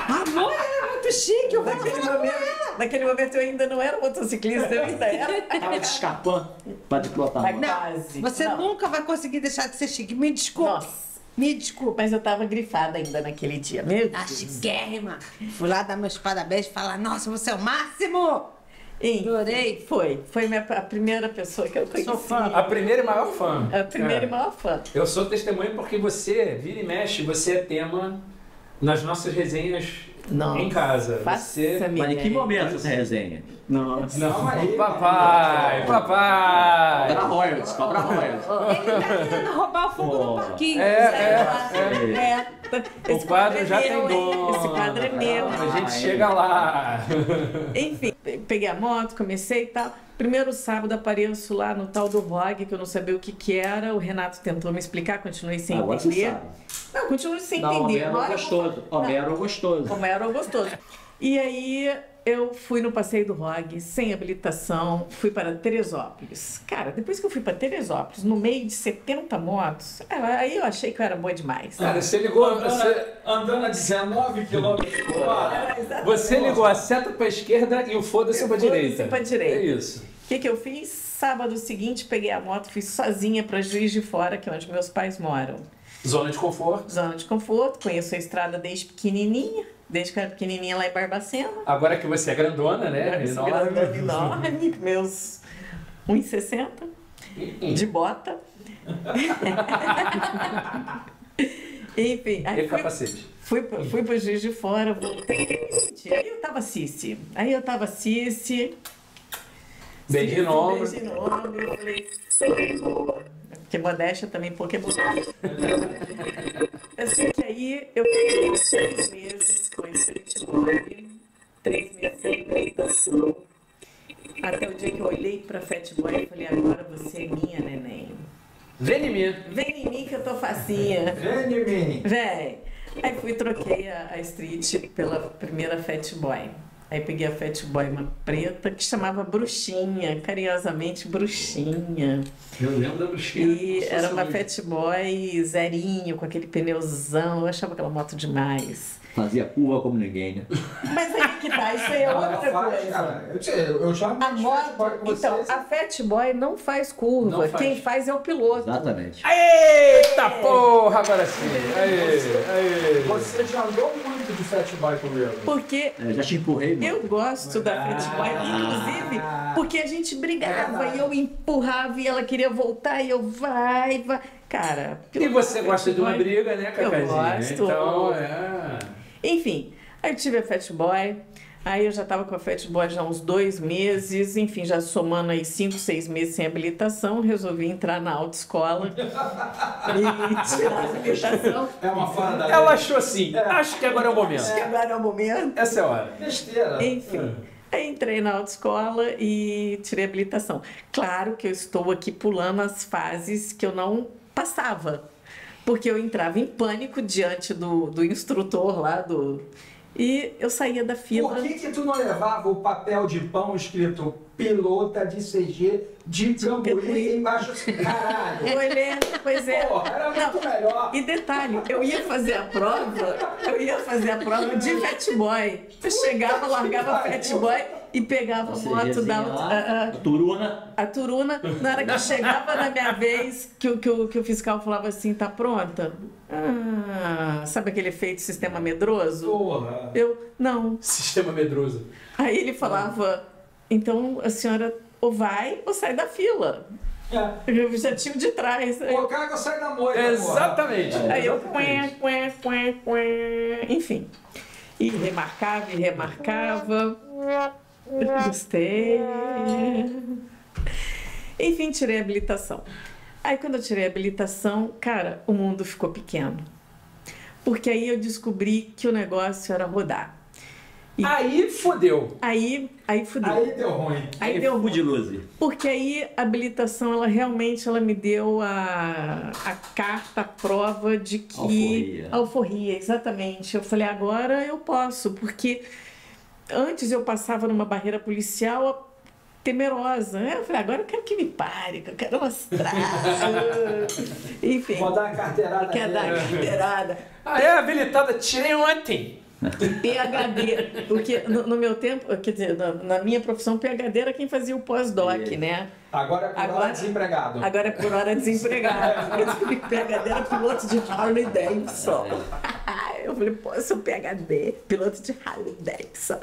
amor. Amor, ela é muito chique. Eu vou falar com ela. Naquele momento eu ainda não era motociclista, eu ainda era. Tava te escapando pra pilotar. Não, você nunca vai conseguir deixar de ser chique. Me desculpa. Nossa, Me desculpa. Mas eu tava grifada ainda naquele dia. Meu Tá Deus. chiquérrima. Fui lá dar meus parabéns e falar, nossa, você é o máximo. Adorei. Foi a primeira pessoa que eu conheci. Sou fã. A primeira e maior fã. A primeira e maior fã. Eu sou testemunha porque você, vira e mexe, você é tema nas nossas resenhas Nossa, em casa. faça-me Você... Mas em que ideia. momento essa resenha? Nossa. Não, aí. papai. Cobra royalties, cobra royalties. Ele tá querendo roubar o fundo do parquinho. O quadro já tem dono. Esse quadro é meu. A gente chega lá. Enfim, peguei a moto, comecei e tal. Primeiro sábado apareço lá no tal do ROG, que eu não sabia o que era. O Renato tentou me explicar, continuei sem Agora você entender. sabe. Não, continuo sem Não, entender. Homero é gostoso. Homero é gostoso. Como era o gostoso. E aí eu fui no passeio do ROG, sem habilitação, fui para Teresópolis. Cara, depois que eu fui para Teresópolis, no meio de 70 motos, aí eu achei que eu era boa demais. Cara, você ligou. Andando a 19 km por hora. Você ligou a seta pra esquerda e o foda-se pra direita. Pra direita. É isso. O que eu fiz? Sábado seguinte, peguei a moto, fui sozinha para Juiz de Fora, que é onde meus pais moram. Zona de conforto. Zona de conforto, conheço a estrada desde pequenininha, desde que eu era pequenininha lá em Barbacena. Agora que você é grandona, né? Enorme, meus 1,60 de bota. Enfim, aí E capacete. fui pro Juiz de Fora, voltei. Aí eu tava Cici. Beijo no ombro. Beijo no ombro. Eu falei, Senhor. Porque modéstia também, pouco é modéstia. Eu sei que aí eu fiquei 3 meses com esse Fatboy, 3 meses sem habilitação. Até o dia que eu olhei pra Fatboy e falei, agora você é minha, neném. Vem em mim. Vem em mim que eu tô facinha. Vem em mim. Véi. Aí fui e troquei a Street pela primeira Fatboy. Aí peguei a Fatboy, uma preta, que chamava Bruxinha, carinhosamente Bruxinha. Eu lembro da bruxinha. E era uma Fatboy zerinho, com aquele pneuzão. Eu achava aquela moto demais. Fazia curva como ninguém, né? Mas aí que tá, isso aí é outra coisa. Eu já A moto, então, a Fatboy não faz curva. Não faz. Quem faz é o piloto. Exatamente. Eita porra, agora sim. Aê. Você já andou muito de Fatboy comigo. Porque Eu já te empurrei, mano. eu gosto da Fatboy, inclusive, porque a gente brigava e eu empurrava e ela queria voltar e eu vai. Cara, E você gosta de uma briga, né, Cacazinha? Eu gosto. Então, é... Enfim, aí eu tive a Fatboy, aí eu já tava com a Fatboy já há uns 2 meses, enfim, já somando aí 5, 6 meses sem habilitação, resolvi entrar na autoescola e tirar a habilitação. É uma fora da Ela achou assim, acho que agora é o momento. Acho que agora é o momento. Essa é a hora. besteira. Enfim, aí entrei na autoescola e tirei a habilitação. Claro que eu estou aqui pulando as fases que eu não passava, porque eu entrava em pânico diante do instrutor lá e eu saía da fila. Por que tu não levava o papel de pão escrito pilota de CG de Cambuí embaixo assim, caralho? Pois é. Porra, era muito melhor. E detalhe, eu ia fazer a prova de Fatboy. Eu chegava, largava a Fatboy e pegava a moto da Turuna. a Turuna. Na hora que chegava na minha vez, que o fiscal falava assim, tá pronta? Sabe aquele efeito sistema medroso? Porra. Eu, não. Sistema medroso. Aí ele falava, então a senhora ou vai ou sai da fila. Eu já tinha o de trás. Pô, cara que eu saio da moita, Exatamente. Aí eu, enfim. E remarcava. Gostei. Enfim, tirei a habilitação. Aí quando eu tirei a habilitação, cara, o mundo ficou pequeno. Porque aí eu descobri que o negócio era rodar. Aí fodeu. Aí fudeu. Aí deu ruim. Aí deu ruim. de luz. Porque aí a habilitação, ela realmente me deu a carta, a prova de que... Alforria, exatamente. Eu falei, agora eu posso, porque antes eu passava numa barreira policial temerosa. Eu falei, agora eu quero que me pare, que eu quero mostrar. Enfim. Vou dar a carteirada. Quer dar a carteirada. É habilitada, tirei ontem. PhD, porque no meu tempo, quer dizer, na minha profissão, PhD era quem fazia o pós-doc, né? Agora é por hora desempregado. Agora é por hora desempregado. PhD era piloto de Harley Davidson. Eu falei, pô, eu sou PhD, piloto de Harley Davidson.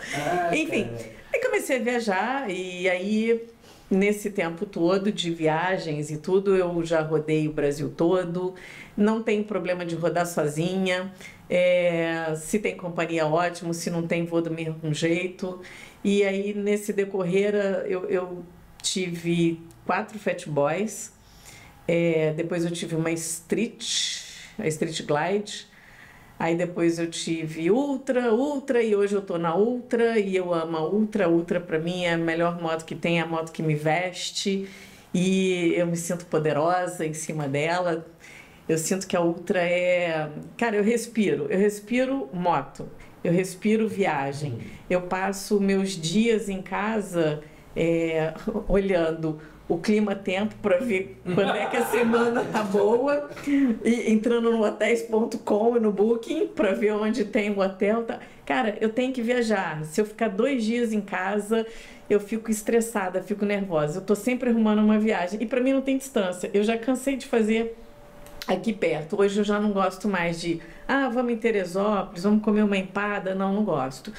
Enfim, aí comecei a viajar e aí, nesse tempo todo de viagens e tudo, eu já rodei o Brasil todo. Não tenho problema de rodar sozinha. Se tem companhia, ótimo. Se não tem, vou do mesmo jeito. E aí, nesse decorrer, eu tive 4 Fat Boys. Depois eu tive uma Street, a Street Glide. Aí depois eu tive Ultra, e hoje eu tô na Ultra, e eu amo a Ultra. A Ultra pra mim é a melhor moto que tem, é a moto que me veste, e eu me sinto poderosa em cima dela. Eu sinto que a Ultra é... Cara, eu respiro moto, eu respiro viagem. Eu passo meus dias em casa olhando o clima-tempo para ver quando é que a semana tá boa, e entrando no hotéis.com e no Booking para ver onde tem o hotel. Tá. Cara, eu tenho que viajar. Se eu ficar 2 dias em casa, eu fico estressada, fico nervosa. Eu tô sempre arrumando uma viagem. E para mim não tem distância. Eu já cansei de fazer aqui perto. Hoje eu já não gosto mais de, vamos em Teresópolis, vamos comer uma empada. Não gosto.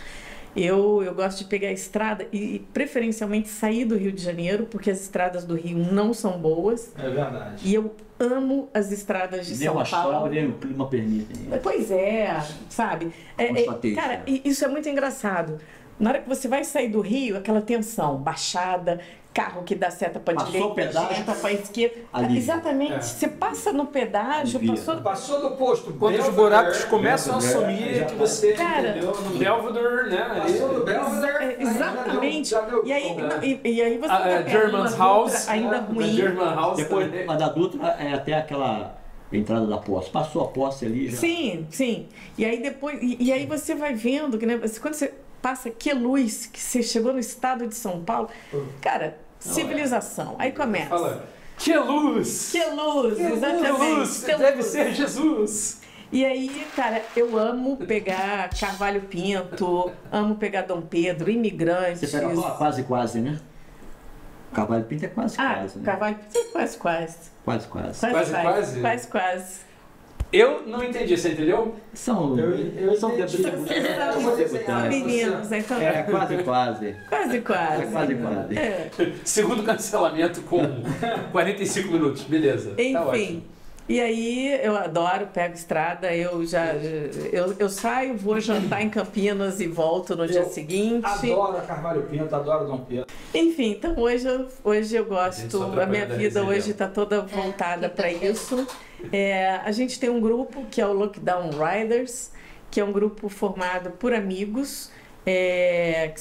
Eu gosto de pegar a estrada e preferencialmente sair do Rio de Janeiro, porque as estradas do Rio não são boas. É verdade. E eu amo as estradas de São Paulo. Nem o clima permite. Pois é, sabe? Cara, isso é muito engraçado. Na hora que você vai sair do Rio, aquela tensão, baixada, carro que dá seta para direita, seta para esquerda. Exatamente. Você passa no pedágio, passou do posto. Quando os buracos começam a sumir, que você entendeu no Belvedere, né? Passou do Belvedere. Exatamente. E aí você German House, ainda ruim. German House. Depois, a da Dutra é até aquela entrada da posse. Passou a posse ali já. Sim. E aí depois, e aí você vai vendo que, né, quando você passa que luz, que você chegou no estado de São Paulo, cara, civilização. Aí começa. Fala, que luz! Que luz, exatamente. Que luz, deve ser Jesus. E aí, cara, eu amo pegar Carvalho Pinto, amo pegar Dom Pedro, Imigrantes. Você pega quase, né? Carvalho Pinto é quase, né? Carvalho Pinto é quase. Quase. Eu não entendi, você entendeu? São meninos, então. Quase. Segundo cancelamento com 45 minutos, beleza. Enfim. Tá ótimo. E aí eu adoro, pego estrada, eu saio, vou jantar em Campinas e volto no dia seguinte. Adoro a Carvalho Pinto, adoro Dom Pedro. Enfim, então hoje eu gosto, a minha vida hoje está toda voltada para isso. A gente tem um grupo que é o Lockdown Riders, que é um grupo formado por amigos, que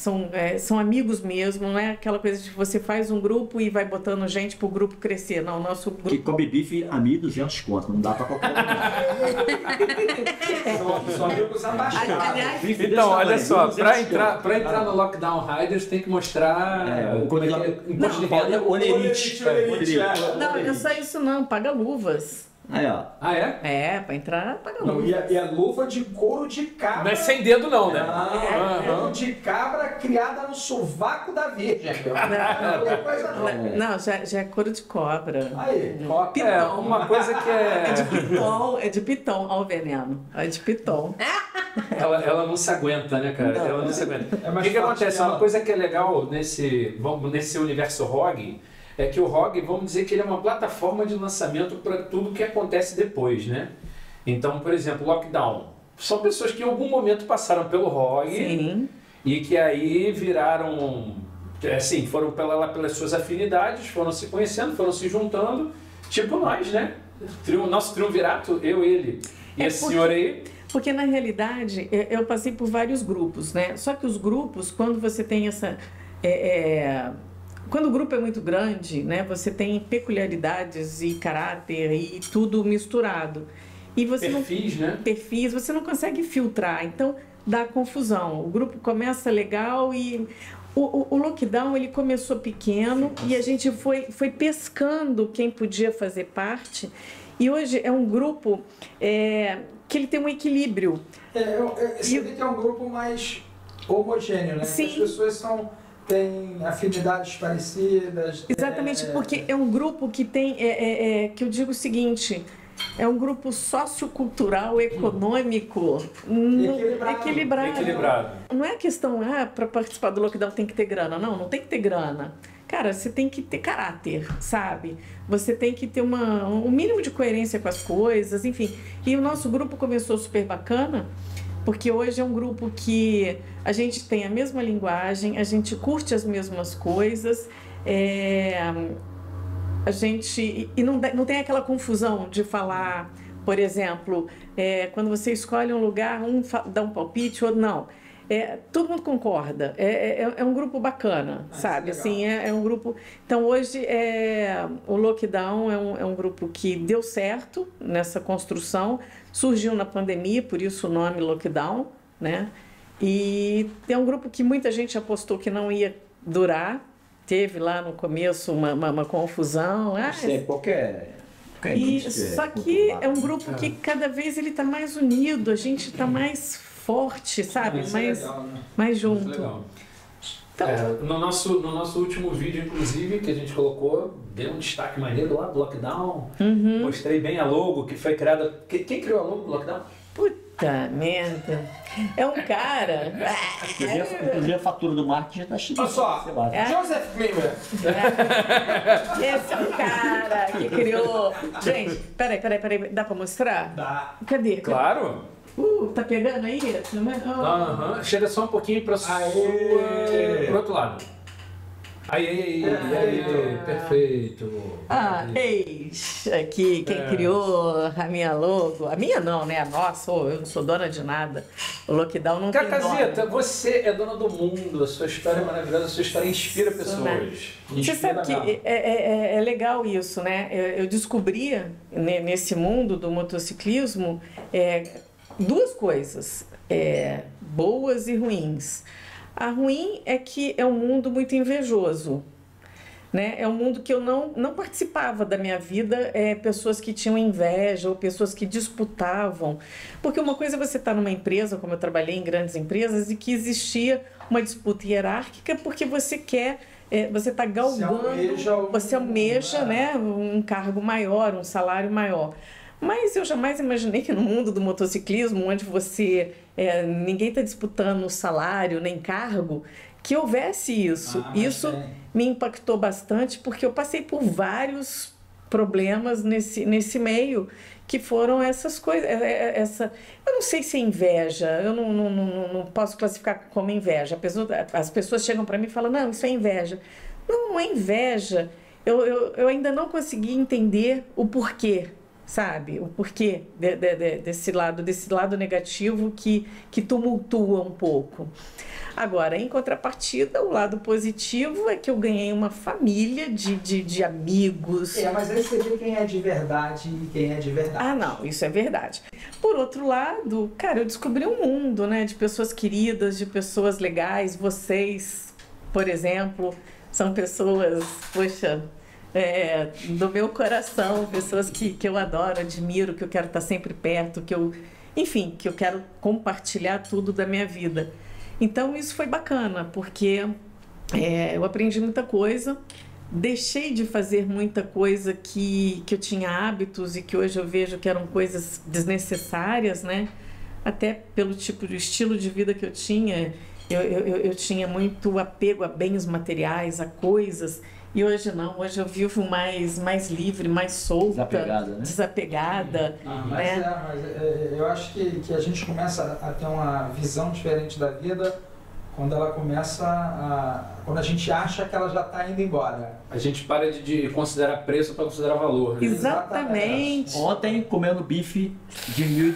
são amigos mesmo, não é aquela coisa de você faz um grupo e vai botando gente pro grupo crescer. Não, o nosso grupo... Que come bife a 1.200 conto, não dá pra qualquer um. São amigos abaixados. Então, olha só, pra entrar no Lockdown Riders tem que mostrar imposto de renda, olerite. Não, não é só isso não, paga luvas. Aí, ó. Ah, é? Pra entrar, paga luva. luva. E a luva de couro de cabra. Não é sem dedo não, né? Couro de cabra criada no sovaco da virgem. Não, já é couro de cobra. Aí, pitão. Uma coisa que é de piton, olha o veneno. É de piton. Ela não se aguenta, né, cara? Ela não se aguenta. O que acontece? Uma coisa que é legal nesse universo ROG é que o ROG, vamos dizer que ele é uma plataforma de lançamento para tudo que acontece depois, né? Então, por exemplo, Lockdown. São pessoas que em algum momento passaram pelo ROG. Sim. E que aí viraram, assim, foram pelas suas afinidades, foram se conhecendo, foram se juntando, tipo nós, né? Nosso triunvirato, eu, ele e esse senhor aí. Porque na realidade, eu passei por vários grupos, né? Só que os grupos, quando você tem essa... Quando o grupo é muito grande, né, você tem peculiaridades e caráter e tudo misturado. E você você não consegue filtrar, então dá confusão. O grupo começa legal e O lockdown ele começou pequeno e a gente foi pescando quem podia fazer parte. E hoje é um grupo que ele tem um equilíbrio. Você vê que é um grupo mais homogêneo, né? Sim. As pessoas têm afinidades parecidas. Exatamente, porque é um grupo que tem, que eu digo o seguinte, é um grupo sociocultural, econômico, equilibrado. Não é questão, para participar do lockdown tem que ter grana. Não tem que ter grana. Cara, você tem que ter caráter, sabe? Você tem que ter um mínimo de coerência com as coisas, enfim. E o nosso grupo começou super bacana, porque hoje é um grupo que a gente tem a mesma linguagem, a gente curte as mesmas coisas, a gente... E não tem aquela confusão de falar, por exemplo, quando você escolhe um lugar, um dá um palpite, outro não. Todo mundo concorda, é um grupo bacana, sabe? Assim, é um grupo... Então, hoje, o Lockdown é um grupo que deu certo nessa construção, surgiu na pandemia, por isso o nome Lockdown, né? E é um grupo que muita gente apostou que não ia durar, teve lá no começo uma confusão. Qualquer só que é um grupo que cada vez ele está mais unido, a gente está mais forte, sabe? Mais junto. Legal. Então, no nosso último vídeo, inclusive, que a gente colocou, deu um destaque maneiro lá do Lockdown. Mostrei bem a logo que foi criada. Quem criou a logo do Lockdown? Puta merda. É um cara. Inclusive a fatura do marketing já tá cheia. Olha só, Joseph Klimmer. Esse é um cara que criou. Gente, peraí. Dá pra mostrar? Dá. Cadê? Claro. Tá pegando aí? Chega só um pouquinho pro outro lado. Aí, perfeito. Eis aqui quem criou a minha logo. A minha não, né? A nossa, eu não sou dona de nada. O Lockdown não tem nome. Cacazeta, você é dona do mundo, a sua história é maravilhosa, a sua história inspira pessoas. Né? Você sabe que é legal isso, né? Eu descobri nesse mundo do motociclismo duas coisas, boas e ruins. A ruim é que é um mundo muito invejoso, né? É um mundo que eu não participava da minha vida, pessoas que tinham inveja ou pessoas que disputavam. Porque uma coisa é você estar numa empresa, como eu trabalhei em grandes empresas, e que existia uma disputa hierárquica porque você quer... você está galgando, você almeja, né, um cargo maior, um salário maior. Mas eu jamais imaginei que no mundo do motociclismo, onde ninguém está disputando salário nem cargo, que houvesse isso. Isso me impactou bastante, porque eu passei por vários problemas nesse meio, que foram essas coisas. Eu não sei se é inveja, eu não posso classificar como inveja. As pessoas chegam para mim e falam, não, isso é inveja. Não é inveja. Eu ainda não consegui entender o porquê. Sabe? O porquê desse lado negativo que tumultua um pouco. Agora, em contrapartida, o lado positivo é que eu ganhei uma família de amigos. Mas aí você vê quem é de verdade e quem é de verdade. Não, isso é verdade. Por outro lado, cara, eu descobri um mundo, né, de pessoas queridas, de pessoas legais. Vocês, por exemplo, são pessoas, poxa... do meu coração, pessoas que eu adoro, admiro, que eu quero estar sempre perto, que eu quero compartilhar tudo da minha vida. Então isso foi bacana, porque eu aprendi muita coisa, deixei de fazer muita coisa que eu tinha hábitos e que hoje eu vejo que eram coisas desnecessárias, né? Até pelo tipo de estilo de vida que eu tinha, eu tinha muito apego a bens materiais, a coisas. E hoje não, hoje eu vivo mais livre, mais solta, desapegada. Mas eu acho que a gente começa a ter uma visão diferente da vida quando ela quando a gente acha que ela já está indo embora. A gente para de considerar preço para considerar valor. Né? Exatamente. Ontem comendo bife de 1.200.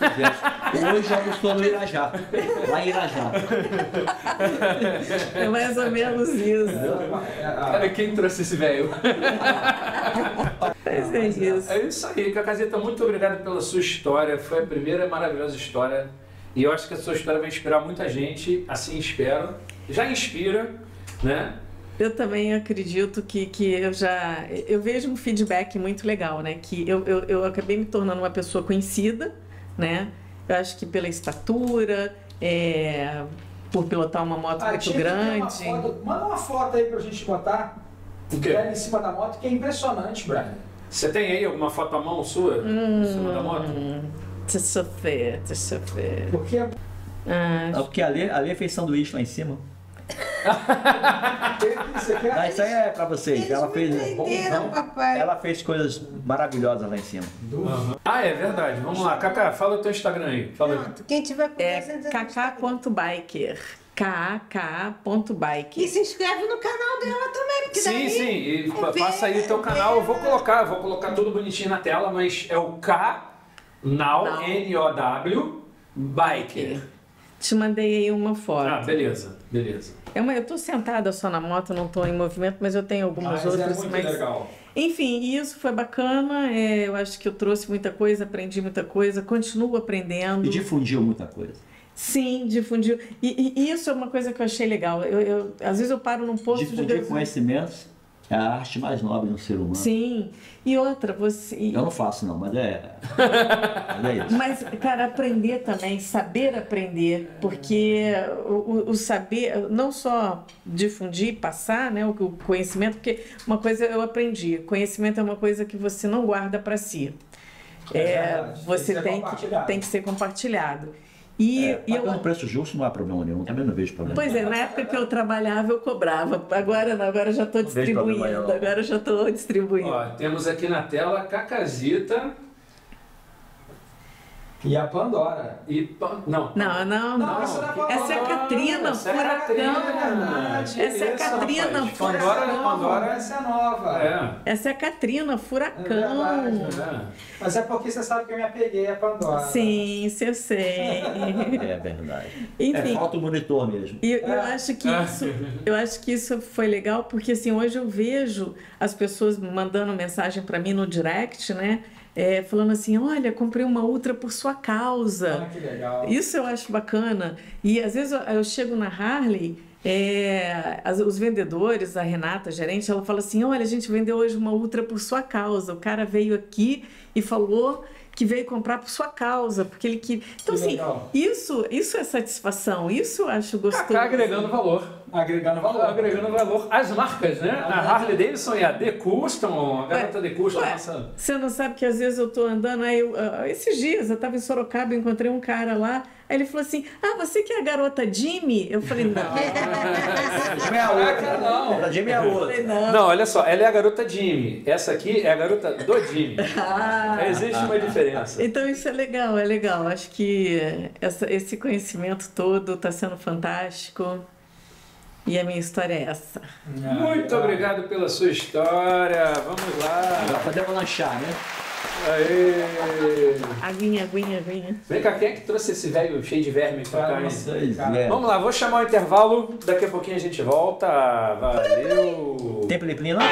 Hoje eu estou no Irajá. Lá em Irajá. É mais ou menos isso. Cara, quem trouxe esse velho? Mas é isso. É isso aí, Cacazeta, muito obrigado pela sua história. Foi a primeira maravilhosa história. E eu acho que a sua história vai inspirar muita gente, assim espero. Já inspira, né? Eu também acredito que eu vejo um feedback muito legal, né? Que eu acabei me tornando uma pessoa conhecida, né? Eu acho que pela estatura, por pilotar uma moto muito grande. Manda uma foto aí pra gente botar. O quê? Em cima da moto, que é impressionante, Brian. Você tem aí alguma foto à mão sua em cima da moto? Deixa eu ver. Porque Porque ali fez sanduíche lá em cima. Isso aí é pra vocês. Eles me entenderam, papai. Ela fez coisas maravilhosas lá em cima. É verdade. Vamos lá. Cacá, fala o teu Instagram aí. Fala aí. Pronto, quem tiver curiosidade... kk.biker. kk.biker. E se inscreve no canal dela também, porque Sim, daí... sim. E passa aí o teu canal. Eu vou colocar tudo bonitinho na tela, mas é o Now, N-O-W, Biker. Te mandei aí uma foto. Beleza. Eu tô sentada só na moto, não tô em movimento, mas eu tenho algumas outras. É muito legal. Enfim, isso foi bacana. Eu acho que eu trouxe muita coisa, aprendi muita coisa, continuo aprendendo. E difundiu muita coisa. Sim, difundiu. E isso é uma coisa que eu achei legal. Às vezes eu paro num posto de difundir conhecimentos é a arte mais nobre do ser humano. Sim. E outra, você... Eu não faço não, mas é isso. Mas, cara, aprender também, saber aprender, porque o saber, não só difundir, passar, né, o conhecimento, porque uma coisa eu aprendi, conhecimento é uma coisa que você não guarda para si. Você tem que ser compartilhado. Pagando preço justo não há problema nenhum, também não vejo problema. Pois é, na época que eu trabalhava eu cobrava, agora não, agora já estou distribuindo, Ó, temos aqui na tela Cacazita e a Pandora. Não. Essa é a Catrina, Furacão. Essa é a Catrina, Furacão. Pandora, essa é nova. Essa é a Catrina, Furacão. Mas é porque você sabe que eu me apeguei a Pandora. Sim, isso eu sei. É verdade. Enfim, falta o monitor mesmo. Eu acho que isso foi legal, porque assim, hoje eu vejo as pessoas mandando mensagem para mim no direct, né? Falando assim, olha, comprei uma Ultra por sua causa. Que legal. Isso eu acho bacana. E às vezes eu chego na Harley, os vendedores, a Renata, a gerente, ela fala assim, olha, a gente vendeu hoje uma Ultra por sua causa. O cara veio aqui e falou que veio comprar por sua causa, porque ele queria... Então, assim, isso é satisfação, isso eu acho gostoso. Cacá agregando valor. Agregando valor. As marcas, né? A Harley Davidson e a The Custom, a garota The Custom. Você não sabe que às vezes eu tô andando, esses dias eu tava em Sorocaba, encontrei um cara lá, aí ele falou assim, você que é a garota Jimmy? Eu falei, não. Jimmy é a outra. Não. Jimmy é a outra. Não, olha só, ela é a garota Jimmy. Essa aqui é a garota do Jimmy. Existe uma diferença. Então isso é legal. Acho que esse conhecimento todo está sendo fantástico. E a minha história é essa. Muito obrigado pela sua história. Vamos lá. Já podemos lanchar, né? Aê! Aguinha. Vem cá, quem é que trouxe esse velho cheio de verme pra cá? Vamos lá, vou chamar o intervalo. Daqui a pouquinho a gente volta. Valeu! Tem plim-plim lá?